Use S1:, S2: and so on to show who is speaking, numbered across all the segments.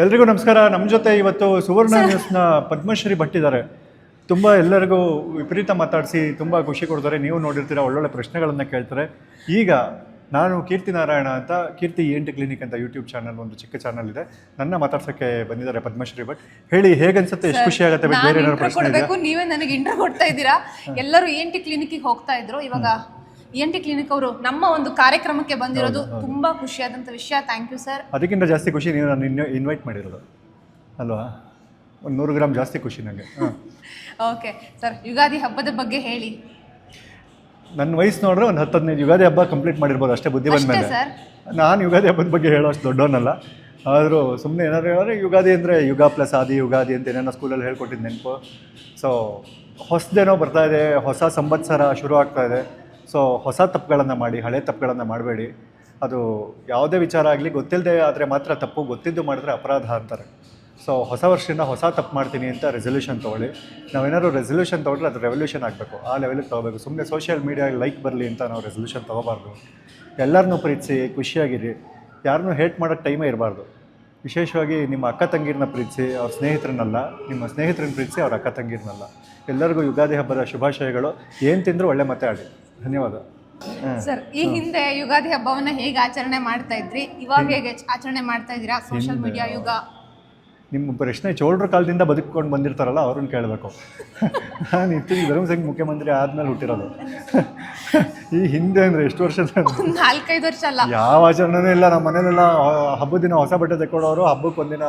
S1: ಎಲ್ರಿಗೂ ನಮಸ್ಕಾರ. ನಮ್ಮ ಜೊತೆ ಇವತ್ತು ಸುವರ್ಣ ನ್ಯೂಸ್ನ ಪದ್ಮಶ್ರೀ ಭಟ್ ಇದ್ದಾರೆ. ತುಂಬ ಎಲ್ಲರಿಗೂ ವಿಪರೀತ ಮಾತಾಡಿಸಿ ತುಂಬ ಖುಷಿ ಕೊಡ್ತಾರೆ. ನೀವು ನೋಡಿರ್ತೀರ, ಒಳ್ಳೊಳ್ಳೆ ಪ್ರಶ್ನೆಗಳನ್ನು ಕೇಳ್ತಾರೆ. ಈಗ ನಾನು ಕೀರ್ತಿ ನಾರಾಯಣ ಅಂತ, ಕೀರ್ತಿ ENT ಕ್ಲಿನಿಕ್ ಅಂತ ಯೂಟ್ಯೂಬ್ ಚಾನಲ್, ಒಂದು ಚಿಕ್ಕ ಚಾನಲ್ ಇದೆ. ನನ್ನ ಮಾತಾಡ್ಸೋಕ್ಕೆ ಬಂದಿದ್ದಾರೆ ಪದ್ಮಶ್ರೀ ಭಟ್. ಹೇಳಿ, ಹೇಗನ್ಸುತ್ತೆ? ಎಷ್ಟು ಖುಷಿ ಆಗುತ್ತೆ? ಬೇರೆ ಏನಾದ್ರು ಪ್ರಶ್ನೆ ಇದೆಯಾ?
S2: ನೀವೇ ನನಗೆ ಇಂಟ್ರೋ ಕೊಡ್ತಾ ಇದ್ದೀರಾ. ಎಲ್ಲರೂ ENT ಕ್ಲಿನಿಕ್ಗೆ ಹೋಗ್ತಾ ಇದ್ರು, ಇವಾಗ ENT ಕ್ಲಿನಿಕ್ ಅವರು ನಮ್ಮ ಒಂದು ಕಾರ್ಯಕ್ರಮಕ್ಕೆ ಬಂದಿರೋದು ತುಂಬಾ ಖುಷಿಯಾದಂಥ ವಿಷಯ. Thank you sir.
S1: ಅದಕ್ಕಿಂತ ಜಾಸ್ತಿ ಖುಷಿ ನೀವು ನಾನು ಇನ್ವೈಟ್ ಮಾಡಿರೋದು ಅಲ್ವಾ? ಒಂದು 100 ಗ್ರಾಮ್ ಜಾಸ್ತಿ ಖುಷಿ ನನಗೆ.
S2: ಓಕೆ ಸರ್, ಯುಗಾದಿ ಹಬ್ಬದ ಬಗ್ಗೆ ಹೇಳಿ.
S1: ನನ್ನ ವಯಸ್ಸು ನೋಡ್ರೆ ಒಂದು 10-15 ಯುಗಾದಿ ಹಬ್ಬ ಕಂಪ್ಲೀಟ್ ಮಾಡಿರ್ಬೋದು ಅಷ್ಟೇ, ಬುದ್ಧಿ ಬಂದ ಮೇಲೆ. ನಾನು ಯುಗಾದಿ ಹಬ್ಬದ ಬಗ್ಗೆ ಹೇಳೋ ಅಷ್ಟು ದೊಡ್ಡವನಲ್ಲ. ಆದರೂ ಸುಮ್ಮನೆ ಏನಾದ್ರು ಹೇಳಿದ್ರೆ ಯುಗಾದಿ ಅಂದರೆ ಯುಗ ಪ್ಲಸ್ ಆದಿ ಯುಗಾದಿ ಅಂತ ಏನೇನೋ ಸ್ಕೂಲಲ್ಲಿ ಹೇಳ್ಕೊಟ್ಟಿದ್ದು ನೆನಪು. ಸೊ ಹೊಸದೇನೋ ಬರ್ತಾ ಇದೆ, ಹೊಸ ಸಂವತ್ಸರ ಶುರು ಆಗ್ತಾ ಇದೆ. ಸೊ ಹೊಸ ತಪ್ಪುಗಳನ್ನು ಮಾಡಿ, ಹಳೆ ತಪ್ಪುಗಳನ್ನು ಮಾಡಬೇಡಿ. ಅದು ಯಾವುದೇ ವಿಚಾರ ಆಗಲಿ, ಗೊತ್ತಿಲ್ಲದೆ ಆದರೆ ಮಾತ್ರ ತಪ್ಪು, ಗೊತ್ತಿದ್ದು ಮಾಡಿದ್ರೆ ಅಪರಾಧ ಅಂತಾರೆ. ಸೊ ಹೊಸ ವರ್ಷದಿಂದ ಹೊಸ ತಪ್ಪು ಮಾಡ್ತೀನಿ ಅಂತ ರೆಸೊಲ್ಯೂಷನ್ ತೊಗೊಳ್ಳಿ. ನಾವೇನಾದ್ರು ರೆಸೊಲ್ಯೂಷನ್ ತೊಗೊಂಡ್ರೆ ಅದು ರೆವಲ್ಯೂಷನ್ ಆಗಬೇಕು, ಆ ಲೆವೆಲಿಗೆ ತೊಗೋಬೇಕು. ಸುಮ್ಮನೆ ಸೋಷಿಯಲ್ ಮೀಡಿಯಾಗೆ ಲೈಕ್ ಬರಲಿ ಅಂತ ನಾವು ರೆಸೊಲ್ಯೂಷನ್ ತೊಗೋಬಾರ್ದು. ಎಲ್ಲರನ್ನೂ ಪ್ರೀತಿಸಿ, ಖುಷಿಯಾಗಿರಿ. ಯಾರನ್ನೂ ಹೇಟ್ ಮಾಡೋಕ್ಕೆ ಟೈಮೇ ಇರಬಾರ್ದು. ವಿಶೇಷವಾಗಿ ನಿಮ್ಮ ಅಕ್ಕ ತಂಗಿರನ್ನ ಪ್ರೀತಿಸಿ, ಅವ್ರ ಸ್ನೇಹಿತರನ್ನಲ್ಲ. ನಿಮ್ಮ ಸ್ನೇಹಿತರನ್ನ ಪ್ರೀತಿಸಿ, ಅವ್ರ ಅಕ್ಕ ತಂಗಿರನ್ನಲ್ಲ. ಎಲ್ಲರಿಗೂ ಯುಗಾದಿ ಹಬ್ಬದ ಶುಭಾಶಯಗಳು. ಏನು ತಿಂದರೂ ಒಳ್ಳೆ ಮತ್ತೆ ಆಡಿ. ಧನ್ಯವಾದ
S2: ಸರ್. ಈ ಹಿಂದೆ ಯುಗಾದಿ ಹಬ್ಬವನ್ನ ಹೇಗೆ ಆಚರಣೆ ಮಾಡ್ತಾ ಇದ್ರಿ, ಇವಾಗ ಹೇಗೆ ಆಚರಣೆ ಮಾಡ್ತಾ ಇದ್ದೀರಾ? ಸೋಷಿಯಲ್ ಮೀಡಿಯಾ ಯುಗ.
S1: ನಿಮ್ಮ ಪ್ರಶ್ನೆ ಚೋಳರ ಕಾಲದಿಂದ ಬದುಕೊಂಡು ಬಂದಿರ್ತಾರಲ್ಲ ಅವ್ರನ್ನ ಕೇಳಬೇಕು. ನಾನು ಇತ್ತೀಚೆಗೆ ಧರ್ಮಸಿಂಗ್ ಮುಖ್ಯಮಂತ್ರಿ ಆದಮೇಲೆ ಹುಟ್ಟಿರೋದು. ಈ ಹಿಂದೆ ಅಂದರೆ ಎಷ್ಟು ವರ್ಷದ?
S2: 4-5 ವರ್ಷ ಅಲ್ಲ.
S1: ಯಾವ ಆಚರಣೆನೂ ಇಲ್ಲ. ನಮ್ಮ ಮನೇಲೆಲ್ಲ ಹಬ್ಬದ ದಿನ ಹೊಸ ಬಟ್ಟೆ ತೆಕ್ಕೊಡೋರು, ಹಬ್ಬಕ್ಕೆ ಒಂದಿನ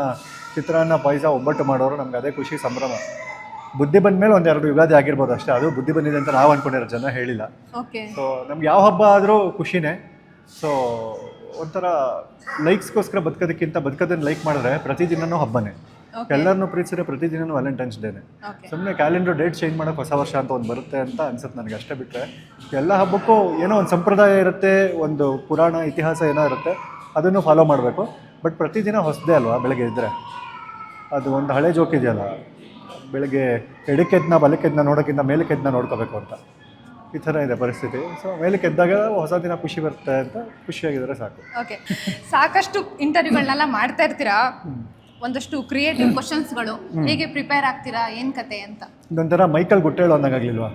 S1: ಚಿತ್ರಾನ್ನ ಪಾಯಸ ಒಬ್ಬಟ್ಟು ಮಾಡೋರು. ನಮ್ಗೆ ಅದೇ ಖುಷಿ, ಸಂಭ್ರಮ. ಬುದ್ಧಿ ಬಂದ ಮೇಲೆ 1-2 ಯುಗಾದಿ ಆಗಿರ್ಬೋದು ಅಷ್ಟೇ. ಅದು ಬುದ್ಧಿ ಬಂದಿದೆ ಅಂತ ನಾವು ಅಂದ್ಕೊಂಡಿರೋ, ಜನ ಹೇಳಿಲ್ಲ. ಸೊ ನಮ್ಗೆ ಯಾವ ಹಬ್ಬ ಆದರೂ ಖುಷಿನೇ. ಸೊ ಒಂಥರ ಲೈಕ್ಸ್ಗೋಸ್ಕರ ಬದುಕೋದಕ್ಕಿಂತ ಬದುಕೋದನ್ನು ಲೈಕ್ ಮಾಡಿದ್ರೆ ಪ್ರತಿದಿನನೂ ಹಬ್ಬನೇ. ಎಲ್ಲರನ್ನೂ ಪ್ರೀತಿಸಿದ್ರೆ ಪ್ರತಿದಿನನೂ ವ್ಯಾಲೆಂಟೈನ್ಸ್ ಡೇನೆ. ಸುಮ್ಮನೆ ಕ್ಯಾಲೆಂಡರ್ ಡೇಟ್ ಚೇಂಜ್ ಮಾಡೋಕ್ಕೆ ಹೊಸ ವರ್ಷ ಅಂತ ಒಂದು ಬರುತ್ತೆ ಅಂತ ಅನ್ಸುತ್ತೆ ನನಗೆ. ಅಷ್ಟೇ ಬಿಟ್ಟರೆ ಎಲ್ಲ ಹಬ್ಬಕ್ಕೂ ಏನೋ ಒಂದು ಸಂಪ್ರದಾಯ ಇರುತ್ತೆ, ಒಂದು ಪುರಾಣ ಇತಿಹಾಸ ಏನೋ ಇರುತ್ತೆ, ಅದನ್ನು ಫಾಲೋ ಮಾಡಬೇಕು. ಬಟ್ ಪ್ರತಿದಿನ ಹೊಸದೇ ಅಲ್ವಾ? ಬೆಳಗ್ಗೆ ಇದ್ದರೆ ಅದು ಒಂದು ಹಳೆ ಜೋಕ್ ಇದೆಯಲ್ಲ, ಬೆಳಗ್ಗೆ ಎಡಕ್ಕೆದ್ದನ್ನ ಬಲಕ್ಕೆದ್ದನ್ನ ನೋಡೋಕ್ಕಿಂತ ಮೇಲಕ್ಕೆದ್ದನ್ನ ನೋಡ್ಕೋಬೇಕು ಅಂತ. ಈ ಥರ ಇದೆ ಪರಿಸ್ಥಿತಿ. ಸೊ ಮೇಲಕ್ಕೆ ಎದ್ದಾಗ ಹೊಸ ದಿನ ಖುಷಿ ಬರುತ್ತೆ ಅಂತ ಖುಷಿಯಾಗಿದ್ರೆ ಸಾಕು.
S2: ಓಕೆ, ಸಾಕಷ್ಟು ಇಂಟರ್ವ್ಯೂಗಳನ್ನೆಲ್ಲ ಮಾಡ್ತಾ ಇರ್ತೀರಾ. ಒಂದಷ್ಟು ಕ್ರಿಯೇಟಿವ್ ಕ್ವಶನ್ಸ್ಗಳು ಹೇಗೆ ಪ್ರಿಪೇರ್ ಆಗ್ತೀರಾ, ಏನು ಕತೆ ಅಂತ?
S1: ಇದೊಂಥರ ಮೈಕಲ್ ಗುಟ್ಟೇಳು ಅಂದಂಗಾಗ್ಲಿಲ್ವಾ?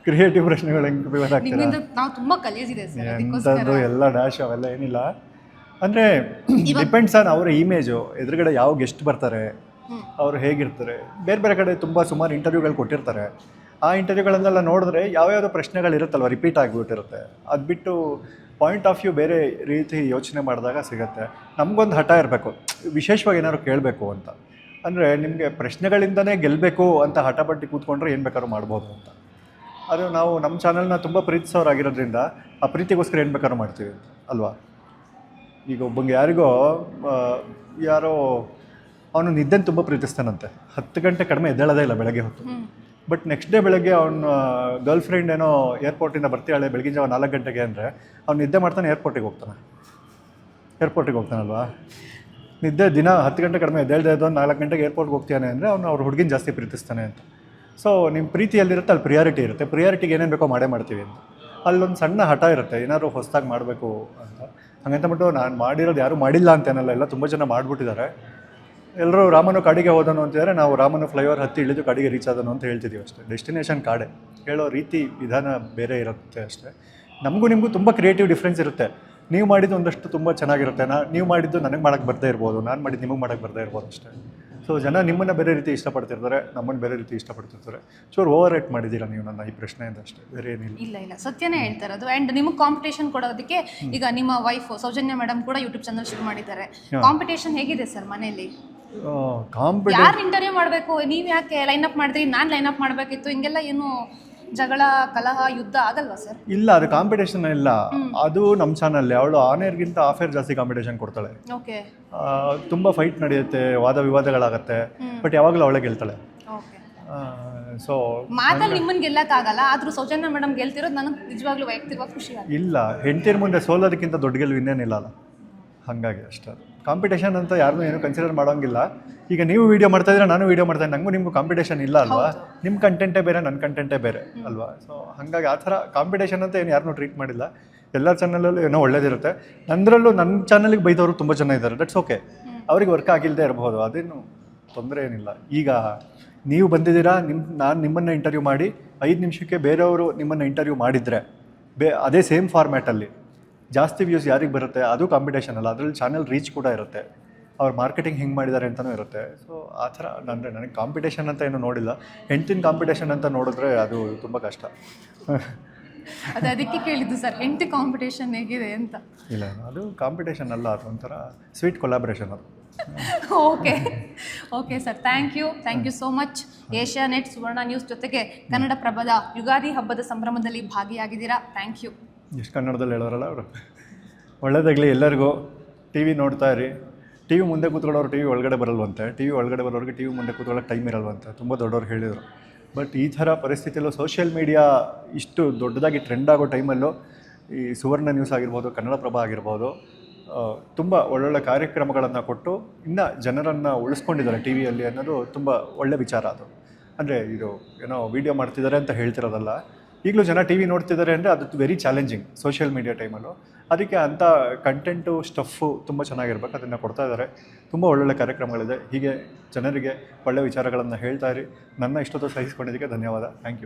S1: ಕ್ರಿಯೇಟಿವ್ ಪ್ರಶ್ನೆಗಳು ಹೆಂಗೆ ಪ್ರಿಪೇರ್ ಆಗ್ತೀರಾ?
S2: ನಾವು ತುಂಬ ಕಲಿಯೋದಿದೆ ಸರ್.
S1: ಎಂಥದ್ದು ಎಲ್ಲ ಡ್ಯಾಶ್ ಅವೆಲ್ಲ ಏನಿಲ್ಲ. ಅಂದರೆ ಡಿಪೆಂಡ್ಸ್ ಆನ್ ಅವರ ಇಮೇಜು. ಎದುರುಗಡೆ ಯಾವ ಗೆಸ್ಟ್ ಬರ್ತಾರೆ, ಅವರು ಹೇಗಿರ್ತಾರೆ. ಬೇರೆ ಬೇರೆ ಕಡೆ ತುಂಬ ಸುಮಾರು ಇಂಟರ್ವ್ಯೂಗಳು ಕೊಟ್ಟಿರ್ತಾರೆ. ಆ ಇಂಟರ್ವ್ಯೂಗಳನ್ನೆಲ್ಲ ನೋಡಿದ್ರೆ ಯಾವ್ಯಾವುದೋ ಪ್ರಶ್ನೆಗಳಿರುತ್ತಲ್ವ, ರಿಪೀಟ್ ಆಗಿಬಿಟ್ಟಿರುತ್ತೆ. ಅದು ಬಿಟ್ಟು ಪಾಯಿಂಟ್ ಆಫ್ ವ್ಯೂ ಬೇರೆ ರೀತಿ ಯೋಚನೆ ಮಾಡಿದಾಗ ಸಿಗುತ್ತೆ. ನಮಗೊಂದು ಹಠ ಇರಬೇಕು, ವಿಶೇಷವಾಗಿ ಏನಾದ್ರು ಕೇಳಬೇಕು ಅಂತ. ಅಂದರೆ ನಿಮಗೆ ಪ್ರಶ್ನೆಗಳಿಂದನೇ ಗೆಲ್ಲಬೇಕು ಅಂತ ಹಠ ಪಟ್ಟಿ ಕೂತ್ಕೊಂಡ್ರೆ ಏನು ಬೇಕಾದ್ರೂ ಮಾಡ್ಬೋದು ಅಂತ. ಅದು ನಾವು ನಮ್ಮ ಚಾನಲ್ನ ತುಂಬ ಪ್ರೀತಿಸೋರಾಗಿರೋದ್ರಿಂದ ಆ ಪ್ರೀತಿಗೋಸ್ಕರ ಏನು ಬೇಕಾದ್ರೂ ಮಾಡ್ತೀವಿ ಅಲ್ವಾ? ಈಗ ಒಬ್ಬಂಗೆ ಯಾರೋ ಅವನು ನಿದ್ದೆನ ತುಂಬ ಪ್ರೀತಿಸ್ತಾನಂತೆ. 10 ಗಂಟೆ ಕಡಿಮೆ ಎದ್ದೇಳೋದೇ ಇಲ್ಲ ಬೆಳಗ್ಗೆ ಹೊತ್ತು. ಬಟ್ ನೆಕ್ಸ್ಟ್ ಡೇ ಬೆಳಗ್ಗೆ ಅವನ ಗರ್ಲ್ ಫ್ರೆಂಡ್ ಏನೋ ಏರ್ಪೋರ್ಟಿಂದ ಬರ್ತಾಳೆ ಬೆಳಗಿನ ಜಾವ 4 ಗಂಟೆಗೆ ಅಂದರೆ ಅವ್ನು ನಿದ್ದೆ ಮಾಡ್ತಾನೆ, ಏರ್ಪೋರ್ಟಿಗೆ ಹೋಗ್ತಾನಲ್ವಾ? ನಿದ್ದೆ ದಿನ 10 ಗಂಟೆ ಕಡಿಮೆ ಎದ್ದೇಳದೆ ಇದ್ದೋ 4 ಗಂಟೆಗೆ ಏರ್ಪೋರ್ಟ್ಗೆ ಹೋಗ್ತಾನೆ ಅಂದರೆ ಅವ್ನು ಅವ್ರ ಹುಡುಗಿನ ಜಾಸ್ತಿ ಪ್ರೀತಿಸ್ತಾನೆ ಅಂತ. ಸೊ ನಿಮ್ಮ ಪ್ರೀತಿಯಲ್ಲಿರುತ್ತೆ, ಅಲ್ಲಿ ಪ್ರಿಯಾರಿಟಿ ಇರುತ್ತೆ. ಪ್ರಿಯಾರಿಟಿಗೆ ಏನೇನು ಬೇಕೋ ಮಾಡ್ತೀವಿ ಅಂತ. ಅಲ್ಲೊಂದು ಸಣ್ಣ ಹಠ ಇರುತ್ತೆ, ಏನಾದ್ರು ಹೊಸದಾಗಿ ಮಾಡಬೇಕು ಅಂತ. ಹಾಗಂತಬಿಟ್ಟು ನಾನು ಮಾಡಿರೋದು ಯಾರೂ ಮಾಡಿಲ್ಲ ಅಂತೇನಲ್ಲ, ಎಲ್ಲ ತುಂಬ ಜನ ಮಾಡಿಬಿಟ್ಟಿದ್ದಾರೆ. ಎಲ್ಲರೂ ರಾಮನು ಕಾಡಿಗೆ ಹೋದನು ಅಂತಿದ್ದಾರೆ, ನಾವು ರಾಮನು ಫ್ಲೈಓವರ್ ಹತ್ತಿ ಇಳಿದು ಕಾಡಿಗೆ ರೀಚ್ ಆದನು ಅಂತ ಹೇಳ್ತಿದ್ದೀವಿ ಅಷ್ಟೇ. ಡೆಸ್ಟಿನೇಷನ್ ಕಾಡೆ, ಹೇಳೋ ರೀತಿ ವಿಧಾನ ಬೇರೆ ಇರುತ್ತೆ ಅಷ್ಟೇ. ನಮಗೂ ನಿಮಗೂ ತುಂಬ ಕ್ರಿಯೇಟಿವ್ ಡಿಫ್ರೆನ್ಸ್ ಇರುತ್ತೆ. ನೀವು ಮಾಡಿದ್ದು ಒಂದಷ್ಟು ತುಂಬ ಚೆನ್ನಾಗಿರುತ್ತೆ, ನೀವು ಮಾಡಿದ್ದು ನನಗೆ ಮಾಡೋಕ್ಕೆ ಬರದೇ ಇರ್ಬೋದು, ನಾನು ಮಾಡಿದ್ದು ನಿಮಗೆ ಮಾಡೋಕ್ಕೆ ಬರದೇ ಇರ್ಬೋದು ಅಷ್ಟೇ. ಸೊ ಜನ ನಿಮ್ಮನ್ನು ಬೇರೆ ರೀತಿ ಇಷ್ಟಪಡ್ತಿರ್ತಾರೆ, ನಮ್ಮನ್ನು ಬೇರೆ ರೀತಿ ಇಷ್ಟಪಡ್ತಿರ್ತಾರೆ. ಚೂರು ಓವರ್ ರೇಟ್ ಮಾಡಿದ್ದೀರಾ ನೀವು ನನ್ನ ಈ ಪ್ರಶ್ನೆಯಿಂದ ಅಷ್ಟೇ, ಬೇರೆ ಏನಿಲ್ಲ.
S2: ಇಲ್ಲ ಸತ್ಯನೇ ಹೇಳ್ತಾ ಇರೋದು. ಆ್ಯಂಡ್ ನಿಮಗೆ ಕಾಂಪಿಟೇಷನ್ ಕೊಡೋದಕ್ಕೆ ಈಗ ನಿಮ್ಮ ವೈಫ್ ಸೌಜನ್ಯ ಮೇಡಮ್ ಕೂಡ ಯೂಟ್ಯೂಬ್ ಚಾನಲ್ ಶುರು ಮಾಡಿದ್ದಾರೆ. ಕಾಂಪಿಟೇಷನ್ ಹೇಗಿದೆ ಸರ್ ಮನೆಯಲ್ಲಿ? ಯಾರು ಇಂಟರ್ವ್ಯೂ ಮಾಡಬೇಕು, ನೀವು ಯಾಕೆ ಲೈನ್ ಅಪ್ ಮಾಡಿದ್ರಿ, ನಾನು ಲೈನ್ ಅಪ್ ಮಾಡಬೇಕಿತ್ತು, ಹಿಂಗೆಲ್ಲ ಏನು ಜಗಳ, ಕಲಹ, ಯುದ್ಧ ಆಗಲ್ವಾ ಸರ್?
S1: ಇಲ್ಲ, ಅದು ಕಾಂಪಿಟೇಷನ್ ಇಲ್ಲ. ಅದು ನಮ್ಮ ಚಾನಲ್ಲಿ ಅವಳು ಆನ್ ಏರ್ಗಿಂತ ಆಫ್ ಏರ್ ಜಾಸ್ತಿ ಕಾಂಪಿಟೇಷನ್ ಕೊಡ್ತಾಳೆ.
S2: ಓಕೆ,
S1: ತುಂಬ ಫೈಟ್ ನಡೆಯುತ್ತೆ, ವಾದ ವಿವಾದಗಳಾಗತ್ತೆ. ಬಟ್ ಯಾವಾಗಲೂ ಅವಳೇ ಗೆಲ್ತಾಳೆ. ಸೊ
S2: ಮಾತಲ್ಲಿ ನಿಮ್ಮನ್ನ ಗೆಲ್ಲಕ್ಕಾಗಲ್ಲ, ಆದ್ರೂ ಸೌಜನ್ಯ ಮೇಡಮ್ ಗೆಲ್ತಿರೋದು ನನಗೆ ನಿಜವಾಗ್ಲೂ ವೈಯಕ್ತಿಕವಾಗಿ ಖುಷಿ ಆಗುತ್ತೆ.
S1: ಇಲ್ಲ, ಹೆಂಡತಿರ ಮುಂದೆ ಸೋಲೋದಕ್ಕಿಂತ ದೊಡ್ಡ ಗೆಲುವು ಇನ್ನೇನಿಲ್ಲ ಅಲ್ಲ. ಹಾಗಾಗಿ ಅಷ್ಟೇ. ಕಾಂಪಿಟೇಷನ್ ಅಂತ ಯಾರನ್ನೂ ಏನು ಕನ್ಸಿಡರ್ ಮಾಡೋಂಗಿಲ್ಲ. ಈಗ ನೀವು ವೀಡಿಯೋ ಮಾಡ್ತಾಯಿದ್ರೆ ನಾನು ವೀಡಿಯೋ ಮಾಡ್ತಾಯಿದ್ದೆ, ನನಗೂ ನಿಮಗೂ ಕಾಂಪಿಟೇಷನ್ ಇಲ್ಲ ಅಲ್ವಾ? ನಿಮ್ಮ ಕಂಟೆಂಟೇ ಬೇರೆ, ನನ್ನ ಕಂಟೆಂಟೇ ಬೇರೆ ಅಲ್ವಾ? ಸೊ ಹಾಗಾಗಿ ಆ ಥರ ಕಾಂಪಿಟೇಷನ್ ಅಂತ ಏನು ಯಾರನ್ನೂ ಟ್ರೀಟ್ ಮಾಡಿಲ್ಲ. ಎಲ್ಲ ಚಾನಲಲ್ಲೂ ಏನೋ ಒಳ್ಳೇದಿರುತ್ತೆ. ನಂದರಲ್ಲೂ ನನ್ನ ಚಾನಲಿಗೆ ಬೈದವರು ತುಂಬ ಜನ ಇದ್ದಾರೆ. That's okay. ಅವ್ರಿಗೆ ವರ್ಕ್ ಆಗಿಲ್ಲದೆ ಇರಬಹುದು, ಅದೇನು ತೊಂದರೆ ಏನಿಲ್ಲ. ಈಗ ನೀವು ಬಂದಿದ್ದೀರಾ, ನಾನು ನಿಮ್ಮನ್ನು ಇಂಟರ್ವ್ಯೂ ಮಾಡಿ 5 ನಿಮಿಷಕ್ಕೆ ಬೇರೆಯವರು ನಿಮ್ಮನ್ನು ಇಂಟರ್ವ್ಯೂ ಮಾಡಿದರೆ ಅದೇ ಸೇಮ್ ಫಾರ್ಮ್ಯಾಟಲ್ಲಿ ಜಾಸ್ತಿ ವ್ಯೂಸ್ ಯಾರಿಗೆ ಬರುತ್ತೆ, ಅದು ಕಾಂಪಿಟೇಷನ್ ಅಲ್ಲ, ಅದರಲ್ಲಿ ಚಾನಲ್ ರೀಚ್ ಕೂಡ ಇರುತ್ತೆ, ಅವ್ರ ಮಾರ್ಕೆಟಿಂಗ್ ಹೆಂಗೆ ಮಾಡಿದ್ದಾರೆ ಅಂತಲೂ ಇರುತ್ತೆ. ಸೊ ಆ ಥರ ನನಗೆ ಕಾಂಪಿಟೇಷನ್ ಅಂತ ಏನೂ ನೋಡಿಲ್ಲ. ಹೆಂಡ್ತಿನ ಕಾಂಪಿಟೇಷನ್ ಅಂತ ನೋಡಿದ್ರೆ ಅದು ತುಂಬ ಕಷ್ಟ.
S2: ಅದಕ್ಕೆ ಕೇಳಿದ್ದು ಸರ್, ಹೆಂಡತಿ ಕಾಂಪಿಟೇಷನ್ ಹೇಗಿದೆ ಅಂತ.
S1: ಇಲ್ಲ, ಅದು ಕಾಂಪಿಟೇಷನ್ ಅಲ್ಲ, ಅದು ಒಂಥರ ಸ್ವೀಟ್ ಕೊಲಾಬ್ರೇಷನ್ ಅದು.
S2: Okay sir, thank you so much. Asianet Suvarna news ಜೊತೆಗೆ ಕನ್ನಡ ಪ್ರಭದ ಯುಗಾದಿ ಹಬ್ಬದ ಸಂಭ್ರಮದಲ್ಲಿ ಭಾಗಿಯಾಗಿದ್ದೀರಾ. Thank you.
S1: ಎಷ್ಟು ಕನ್ನಡದಲ್ಲಿ ಹೇಳೋರಲ್ಲ ಅವರು. ಒಳ್ಳೇದಾಗಲಿ ಎಲ್ಲರಿಗೂ. ಟಿ ವಿ ನೋಡ್ತಾ ಇರಿ. ಟಿ ವಿ ಮುಂದೆ ಕೂತ್ಕೊಳ್ಳೋರು ಟಿ ವಿ ಒಳಗಡೆ ಬರಲ್ವಂತೆ, ಟಿ ವಿ ಒಳಗಡೆ ಬರೋರಿಗೆ ಟಿ ವಿ ಮುಂದೆ ಕೂತ್ಕೊಳ್ಳೋಕೆ ಟೈಮ್ ಇರಲ್ವಂತೆ, ತುಂಬ ದೊಡ್ಡವ್ರು ಹೇಳಿದರು. ಬಟ್ ಈ ಥರ ಪರಿಸ್ಥಿತಿಯಲ್ಲೂ ಸೋಷಿಯಲ್ ಮೀಡಿಯಾ ಇಷ್ಟು ದೊಡ್ಡದಾಗಿ ಟ್ರೆಂಡ್ ಆಗೋ ಟೈಮಲ್ಲೂ ಈ ಸುವರ್ಣ ನ್ಯೂಸ್ ಆಗಿರ್ಬೋದು, ಕನ್ನಡಪ್ರಭ ಆಗಿರ್ಬೋದು, ತುಂಬ ಒಳ್ಳೊಳ್ಳೆ ಕಾರ್ಯಕ್ರಮಗಳನ್ನು ಕೊಟ್ಟು ಇನ್ನೂ ಜನರನ್ನು ಉಳಿಸ್ಕೊಂಡಿದ್ದಾರೆ ಟಿ ವಿಯಲ್ಲಿ ಅನ್ನೋದು ತುಂಬ ಒಳ್ಳೆ ವಿಚಾರ. ಅದು ಅಂದರೆ ಇದು ಏನೋ ವೀಡಿಯೋ ಮಾಡ್ತಿದ್ದಾರೆ ಅಂತ ಹೇಳ್ತಿರೋದಲ್ಲ, ಈಗಲೂ ಜನ ಟಿ ವಿ ನೋಡ್ತಿದ್ದಾರೆ ಅಂದರೆ ಅದು ವೆರಿ ಚಾಲೆಂಜಿಂಗ್ ಸೋಷಿಯಲ್ ಮೀಡಿಯಾ ಟೈಮಲ್ಲೂ. ಅದಕ್ಕೆ ಅಂಥ ಕಂಟೆಂಟು ಸ್ಟಫು ತುಂಬ ಚೆನ್ನಾಗಿರ್ಬೇಕು, ಅದನ್ನು ಕೊಡ್ತಾ ಇದ್ದಾರೆ. ತುಂಬ ಒಳ್ಳೊಳ್ಳೆ ಕಾರ್ಯಕ್ರಮಗಳಿದೆ. ಹೀಗೆ ಜನರಿಗೆ ಒಳ್ಳೆ ವಿಚಾರಗಳನ್ನು ಹೇಳ್ತಾ ಇರಿ. ನನ್ನ ಇಷ್ಟೊತ್ತು ಸಹಿಸ್ಕೊಂಡಿದ್ದಕ್ಕೆ ಧನ್ಯವಾದ. Thank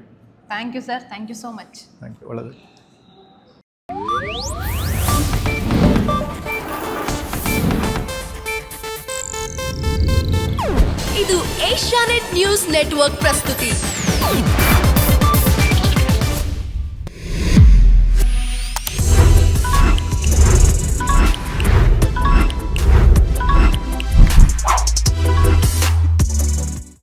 S1: you
S2: sir, thank you so much.
S1: Thank you. ಒಳ್ಳೆಯದು.
S3: ಇದು ಏಷ್ಯಾನೆಟ್ ನ್ಯೂಸ್ ನೆಟ್ವರ್ಕ್ ಪ್ರಸ್ತುತಿ.